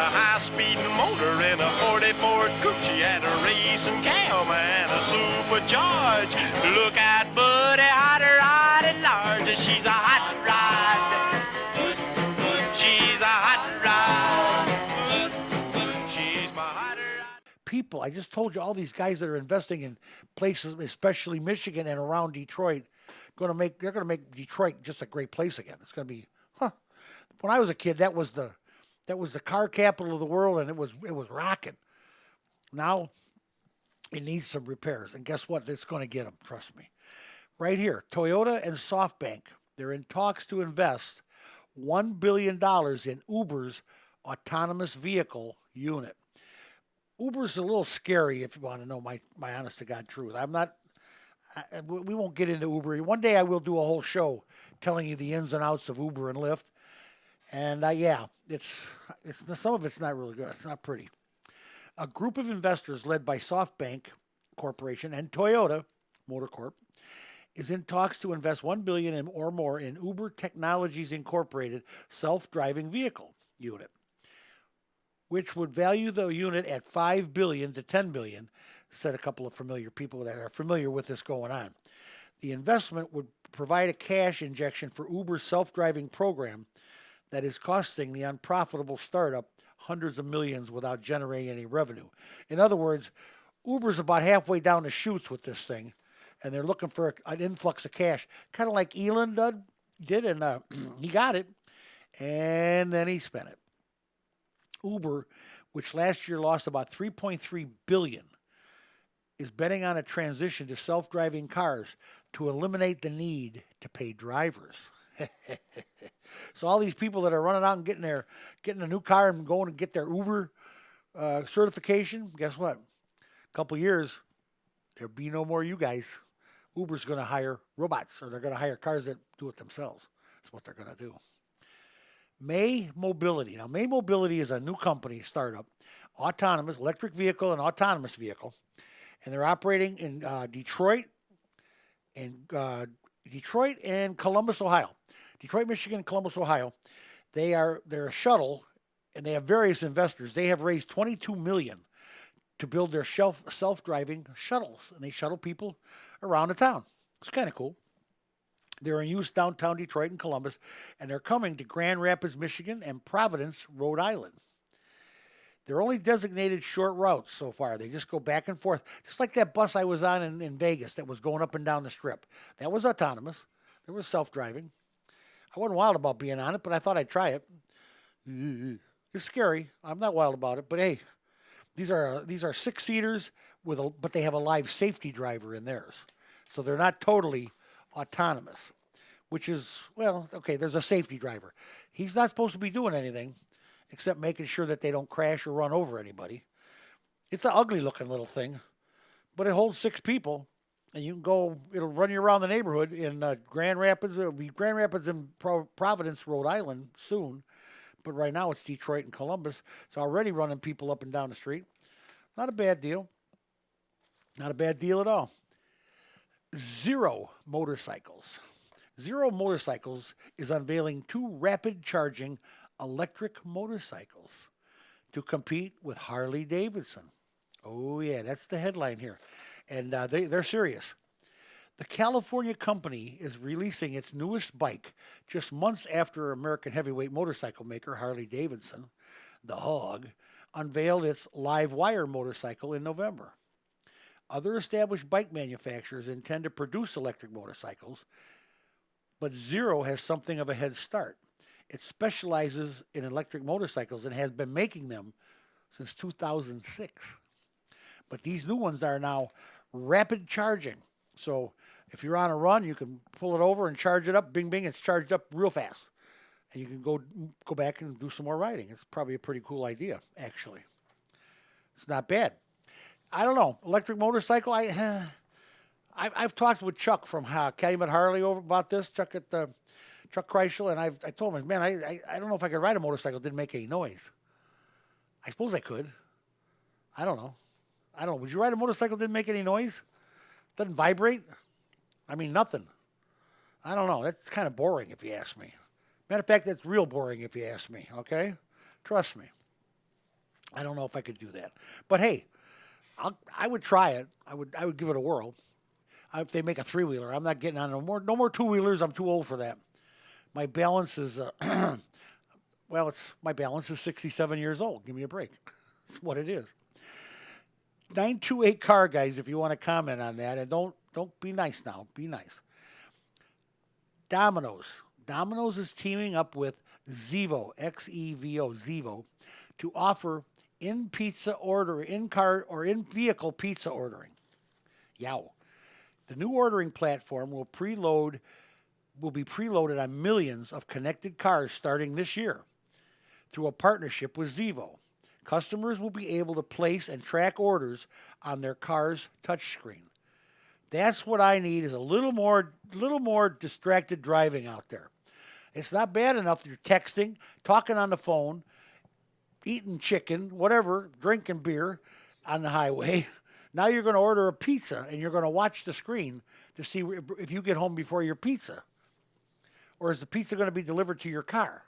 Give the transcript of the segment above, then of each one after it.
high-speed motor in a 40 Ford coupe. She had a racing cam and a supercharged. Look out, buddy, hot rod at large. She's a hot rod. She's a hot rod. She's my hot rod. People, I just told you, all these guys that are investing in places, especially Michigan and around Detroit, they're going to make Detroit just a great place again. It's going to be, When I was a kid, that was the car capital of the world, and it was rocking. Now it needs some repairs, and guess what? It's going to get them. Trust me. Right here, Toyota and SoftBank, they're in talks to invest $1 billion in Uber's autonomous vehicle unit. Uber's a little scary if you want to know my honest to God truth. We won't get into Uber. One day I will do a whole show telling you the ins and outs of Uber and Lyft. And it's some of it's not really good. It's not pretty. A group of investors led by SoftBank Corporation and Toyota Motor Corp is in talks to invest $1 billion or more in Uber Technologies Incorporated self-driving vehicle unit, which would value the unit at $5 billion to $10 billion, said a couple of familiar people that are familiar with this going on. The investment would provide a cash injection for Uber's self-driving program that is costing the unprofitable startup hundreds of millions without generating any revenue. In other words, Uber's about halfway down the chutes with this thing, and they're looking for an influx of cash, kind of like Elon did, and he got it, and then he spent it. Uber, which last year lost about $3.3 billion, is betting on a transition to self-driving cars to eliminate the need to pay drivers. So all these people that are running out and getting a new car and going to get their Uber certification, guess what? A couple years, there'll be no more you guys. Uber's going to hire robots, or they're going to hire cars that do it themselves. That's what they're going to do. May Mobility. Now, May Mobility is a new company startup, autonomous, electric vehicle and autonomous vehicle, and they're operating in Detroit and Columbus, Ohio. Detroit, Michigan, and Columbus, Ohio. They're a shuttle, and they have various investors. They have raised $22 million to build their self-driving shuttles, and they shuttle people around the town. It's kind of cool. They're in use downtown Detroit and Columbus, and they're coming to Grand Rapids, Michigan, and Providence, Rhode Island. They're only designated short routes so far. They just go back and forth, just like that bus I was on in Vegas that was going up and down the strip. That was autonomous. There was self-driving. I wasn't wild about being on it, but I thought I'd try it. It's scary. I'm not wild about it, but hey, these are six-seaters but they have a live safety driver in theirs, so they're not totally autonomous. Which is, well, okay. There's a safety driver. He's not supposed to be doing anything except making sure that they don't crash or run over anybody. It's an ugly-looking little thing, but it holds 6 people. And you can go, it'll run you around the neighborhood in Grand Rapids. It'll be Grand Rapids and Providence, Rhode Island soon. But right now it's Detroit and Columbus. It's already running people up and down the street. Not a bad deal. Not a bad deal at all. Zero Motorcycles. Zero Motorcycles is unveiling 2 rapid charging electric motorcycles to compete with Harley Davidson. Oh yeah, that's the headline here. And they're serious. The California company is releasing its newest bike just months after American heavyweight motorcycle maker Harley Davidson, the Hog, unveiled its live wire motorcycle in November. Other established bike manufacturers intend to produce electric motorcycles, but Zero has something of a head start. It specializes in electric motorcycles and has been making them since 2006. But these new ones are now rapid charging. So if you're on a run, you can pull it over and charge it up. Bing, bing, it's charged up real fast. And you can go back and do some more riding. It's probably a pretty cool idea, actually. It's not bad. I don't know. Electric motorcycle, I've talked with Chuck from Calumet Harley over about this, Chuck at the Chuck Chrysler, and I told him, man, I don't know if I could ride a motorcycle that didn't make any noise. I suppose I could. I don't know. Would you ride a motorcycle that didn't make any noise? Doesn't vibrate? I mean, nothing. I don't know. That's kind of boring if you ask me. Matter of fact, that's real boring if you ask me, okay? Trust me. I don't know if I could do that. But hey, I would try it. I would give it a whirl. If they make a three wheeler, I'm not getting on no more two wheelers. I'm too old for that. My balance is well, it's my balance is 67 years old. Give me a break. That's what it is. 928 car guys. If you want to comment on that, and don't be nice now. Be nice. Domino's. Domino's is teaming up with Zevo, Xevo, Zevo, to offer in car or in vehicle pizza ordering. Yow. The new ordering platform will be preloaded on millions of connected cars starting this year through a partnership with Zevo. Customers will be able to place and track orders on their car's touchscreen. That's what I need is a little more distracted driving out there. It's not bad enough that you're texting, talking on the phone, eating chicken, whatever, drinking beer on the highway. Now you're going to order a pizza and you're going to watch the screen to see if you get home before your pizza. Or is the pizza going to be delivered to your car?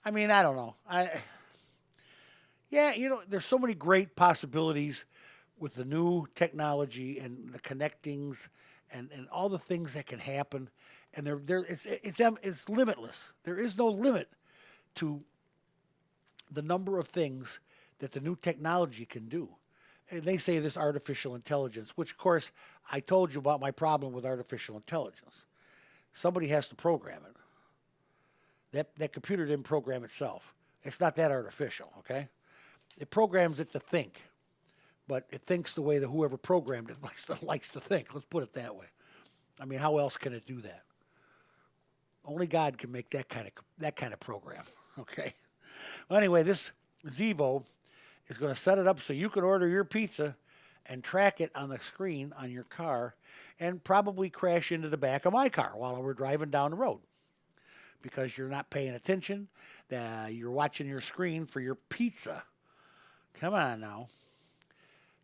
I mean, I don't know. Yeah, there's so many great possibilities with the new technology and the connectings and all the things that can happen. And it's limitless. There is no limit to the number of things that the new technology can do. And they say this artificial intelligence, which of course I told you about my problem with artificial intelligence. Somebody has to program it. That computer didn't program itself. It's not that artificial, okay? It programs it to think, but it thinks the way that whoever programmed it likes to think. Let's put it that way. I mean, how else can it do that? Only God can make that kind of program, okay? Well, anyway, this Zevo is going to set it up so you can order your pizza and track it on the screen on your car and probably crash into the back of my car while we're driving down the road because you're not paying attention. You're watching your screen for your pizza. Come on now.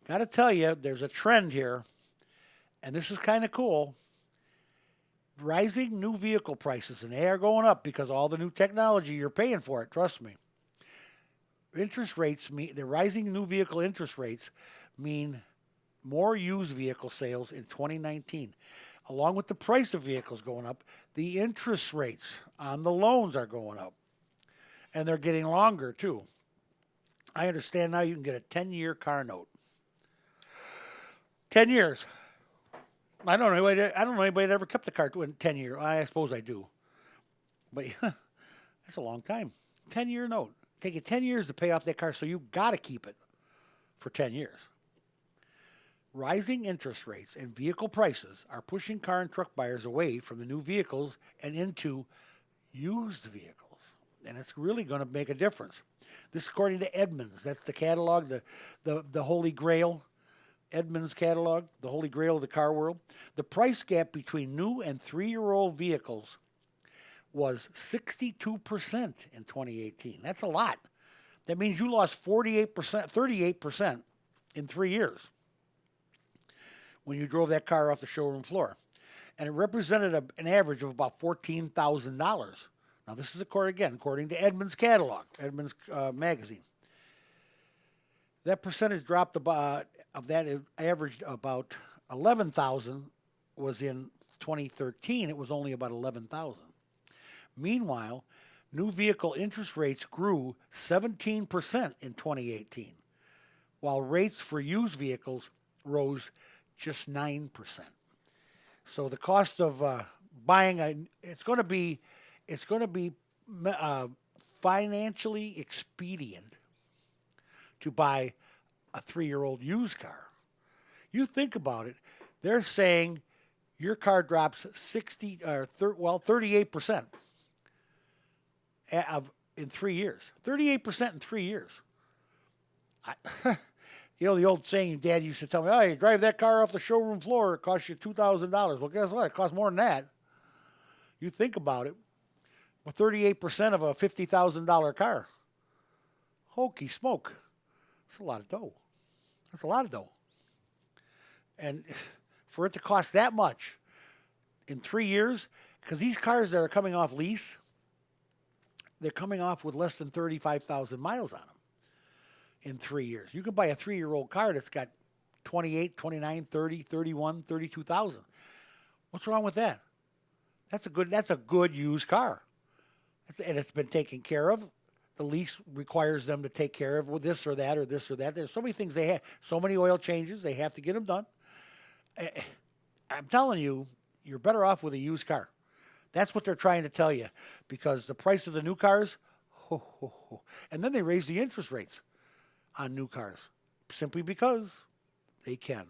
Got to tell you, there's a trend here, and this is kind of cool. Rising new vehicle prices, and they are going up because of all the new technology. You're paying for it, trust me. The rising new vehicle interest rates mean more used vehicle sales in 2019. Along with the price of vehicles going up, the interest rates on the loans are going up. And they're getting longer, too. I understand now you can get a 10-year car note. 10 years. I don't know anybody that ever kept the car in 10 years. I suppose I do. But that's a long time. 10-year note. Take you 10 years to pay off that car, so you got to keep it for 10 years. Rising interest rates and vehicle prices are pushing car and truck buyers away from the new vehicles and into used vehicles. And it's really going to make a difference. This according to Edmunds. That's the catalog, the Holy Grail. Edmunds catalog, the Holy Grail of the car world. The price gap between new and 3-year-old vehicles was 62% in 2018. That's a lot. That means you lost 38% in 3 years when you drove that car off the showroom floor. And it represented an average of about $14,000. Now, this is according to Edmunds catalog, Edmunds magazine. That percentage dropped about, of that it averaged about 11,000 was in 2013. It was only about 11,000. Meanwhile, new vehicle interest rates grew 17% in 2018, while rates for used vehicles rose just 9%. So the cost of buying it's going to be financially expedient to buy a 3-year-old used car. You think about it, they're saying your car drops 38% in 3 years. 38% in 3 years. You know the old saying Dad used to tell me, oh, you drive that car off the showroom floor, it costs you $2,000. Well, guess what? It costs more than that. You think about it. With 38% of a $50,000 car. Hokey smoke. That's a lot of dough. That's a lot of dough. And for it to cost that much in 3 years, because these cars that are coming off lease, they're coming off with less than 35,000 miles on them. in 3 years. You can buy a 3-year-old car that's got 28, 29, 30, 31, 32,000. What's wrong with that? That's a good used car. And it's been taken care of. The lease requires them to take care of this or that or this or that. There's so many things they have, so many oil changes, they have to get them done. I'm telling you, you're better off with a used car. That's what they're trying to tell you, because the price of the new cars, and then they raise the interest rates on new cars simply because they can.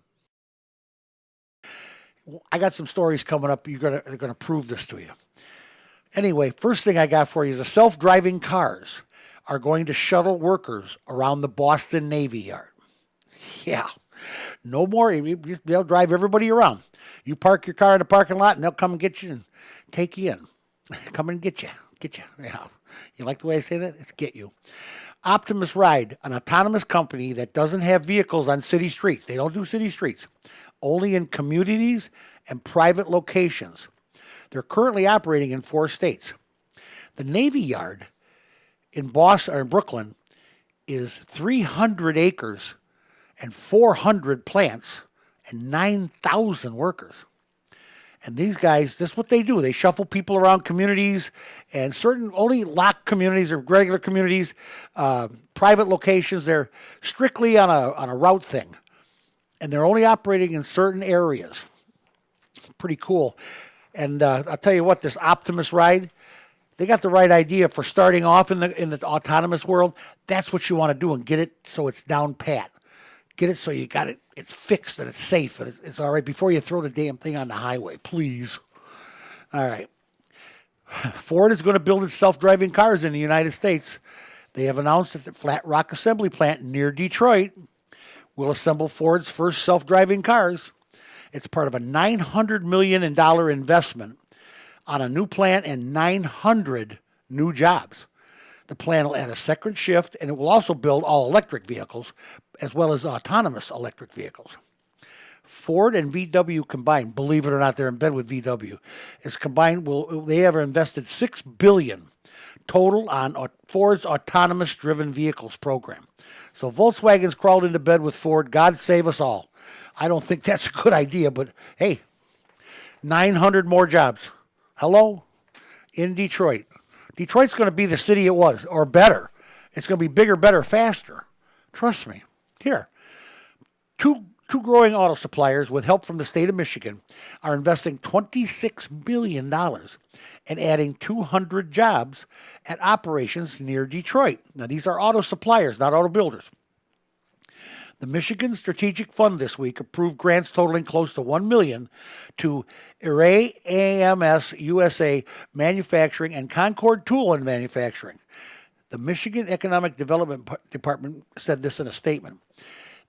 I got some stories coming up. They're gonna prove this to you. Anyway, first thing I got for you is the self-driving cars are going to shuttle workers around the Boston Navy Yard. Yeah, no more. They'll drive everybody around. You park your car in the parking lot, and they'll come and get you and take you in. Come and get you. Yeah, you like the way I say that? It's get you. Optimus Ride, an autonomous company that doesn't have vehicles on city streets. They don't do city streets. Only in communities and private locations. They're currently operating in 4 states. The Navy Yard in Boston or in Brooklyn is 300 acres and 400 plants and 9,000 workers. And these guys, this is what they do. They shuffle people around communities and certain only locked communities or regular communities, private locations. They're strictly on a route thing. And they're only operating in certain areas. Pretty cool. And I'll tell you what, this Optimus Ride, they got the right idea for starting off in the autonomous world. That's what you want to do and get it so it's down pat. Get it so you got it, it's fixed and it's safe and it's all right before you throw the damn thing on the highway, please. All right. Ford is going to build its self-driving cars in the United States. They have announced that the Flat Rock Assembly Plant near Detroit will assemble Ford's first self-driving cars. It's part of a $900 million investment on a new plant and 900 new jobs. The plant will add a second shift, and it will also build all-electric vehicles, as well as autonomous electric vehicles. Ford and VW combined, believe it or not, they're in bed with VW, is combined, they have invested $6 billion total on Ford's autonomous-driven vehicles program. So Volkswagen's crawled into bed with Ford. God save us all. I don't think that's a good idea, but hey, 900 more jobs. Hello? In Detroit. Detroit's going to be the city it was, or better. It's going to be bigger, better, faster. Trust me. Here, two growing auto suppliers, with help from the state of Michigan, are investing $26 million and adding 200 jobs at operations near Detroit. Now, these are auto suppliers, not auto builders. The Michigan Strategic Fund this week approved grants totaling close to $1 million to Array AMS USA Manufacturing and Concord Tool and Manufacturing. The Michigan Economic Development Department said this in a statement.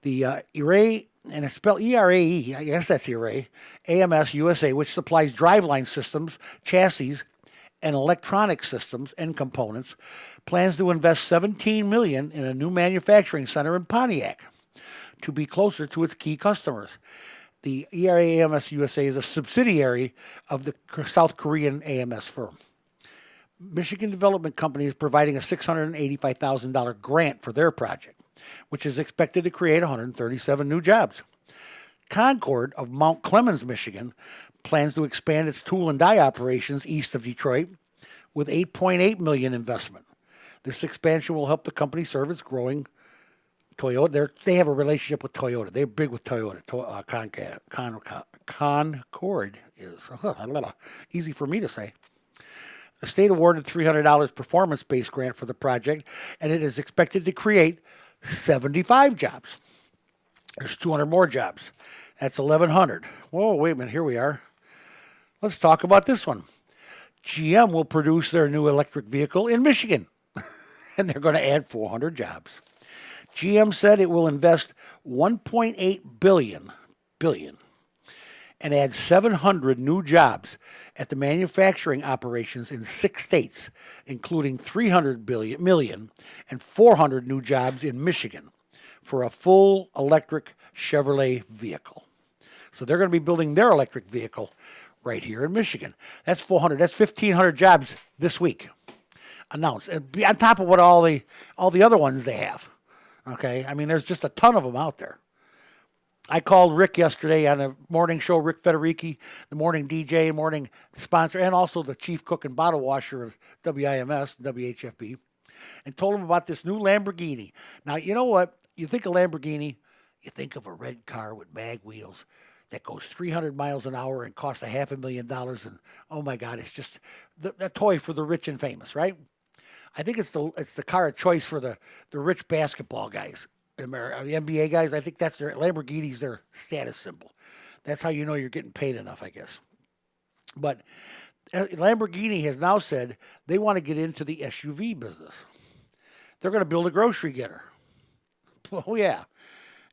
The Array, and it's spelled E-R-A-E, I guess that's Array, AMS USA, which supplies driveline systems, chassis, and electronic systems and components, plans to invest $17 million in a new manufacturing center in Pontiac to be closer to its key customers. The ERA AMS USA is a subsidiary of the South Korean AMS firm. Michigan Development Company is providing a $685,000 grant for their project, which is expected to create 137 new jobs. Concord of Mount Clemens, Michigan, plans to expand its tool and die operations east of Detroit with $8.8 million investment. This expansion will help the company serve its growing Toyota. They have a relationship with Toyota. They're big with Toyota. Concord is easy for me to say. The state awarded $300 performance-based grant for the project, and it is expected to create 75 jobs. There's 200 more jobs. That's 1,100. Whoa, wait a minute. Here we are. Let's talk about this one. GM will produce their new electric vehicle in Michigan, and they're going to add 400 jobs. GM said it will invest $1.8 billion and add 700 new jobs at the manufacturing operations in 6 states, including $300 million and 400 new jobs in Michigan for a full electric Chevrolet vehicle. So they're going to be building their electric vehicle right here in Michigan. That's 400. That's 1,500 jobs this week announced, on top of what all the other ones they have. Okay, I mean, there's just a ton of them out there. I called Rick yesterday on a morning show, Rick Federici, the morning DJ, morning sponsor, and also the chief cook and bottle washer of WIMS, WHFB, and told him about this new Lamborghini. Now, you know what? You think of Lamborghini, you think of a red car with mag wheels that goes 300 miles an hour and costs $500,000, and oh my God, it's just the toy for the rich and famous, right? I think it's the car of choice for the rich basketball guys. The NBA guys, I think that's their Lamborghini's their status symbol. That's how you know you're getting paid enough, I guess. But Lamborghini has now said they want to get into the SUV business. They're going to build a grocery getter. Oh yeah,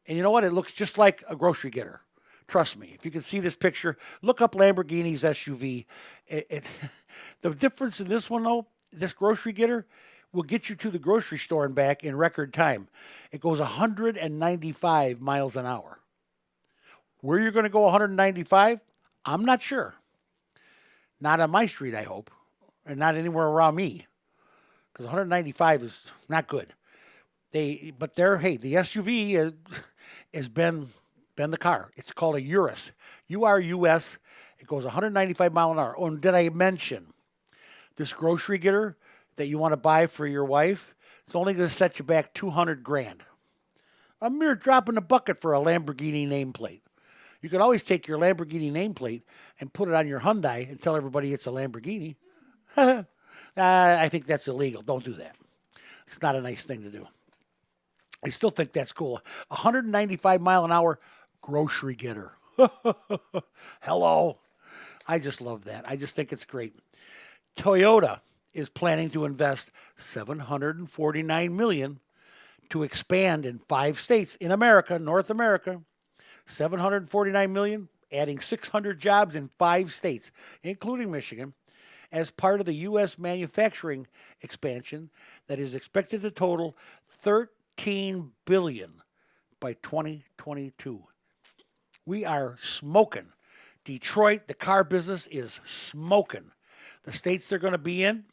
and you know what? It looks just like a grocery getter. Trust me. If you can see this picture, look up Lamborghini's SUV. The difference in this one though, this grocery getter, will get you to the grocery store and back in record time. It goes 195 miles an hour. Where you're going to go 195, I'm not sure. Not on my street, I hope, and not anywhere around me, because 195 is not good. The SUV has been the car. It's called a Urus, URUS. It goes 195 mile an hour. Oh, and did I mention this grocery getter that you want to buy for your wife? It's only going to set you back $200,000. A mere drop in the bucket for a Lamborghini nameplate. You could always take your Lamborghini nameplate and put it on your Hyundai and tell everybody it's a Lamborghini. I think that's illegal. Don't do that. It's not a nice thing to do. I still think that's cool. 195 mile an hour grocery getter. Hello. I just love that. I just think it's great. Toyota is planning to invest $749 million to expand in 5 states in America, North America. $749 million, adding 600 jobs in 5 states, including Michigan, as part of the U.S. manufacturing expansion that is expected to total $13 billion by 2022. We are smoking. Detroit, the car business is smoking. The states they're going to be in,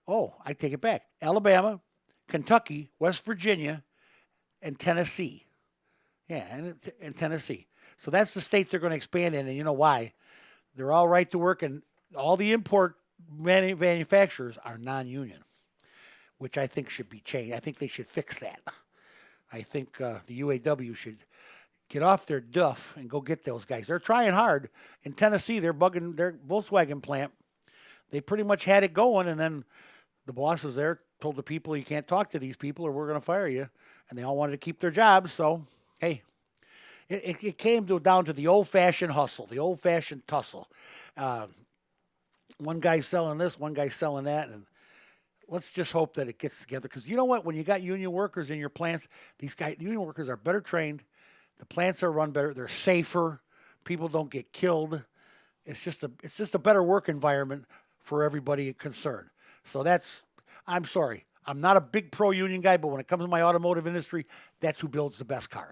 oh, I take it back. Alabama, Kentucky, West Virginia, and Tennessee. Yeah, and Tennessee. So that's the states they're going to expand in, and you know why? They're all right to work, and all the import manufacturers are non-union, which I think should be changed. I think they should fix that. I think the UAW should get off their duff and go get those guys. They're trying hard. In Tennessee, they're bugging their Volkswagen plant. They pretty much had it going, and then the bosses there told the people, you can't talk to these people or we're going to fire you. And they all wanted to keep their jobs, so, hey, it came down to the old-fashioned hustle, the old-fashioned tussle. One guy's selling this, one guy's selling that, and let's just hope that it gets together. Because you know what? When you got union workers in your plants, union workers are better trained. The plants are run better. They're safer. People don't get killed. It's just a better work environment for everybody concerned. So I'm sorry. I'm not a big pro-union guy, but when it comes to my automotive industry, that's who builds the best cars.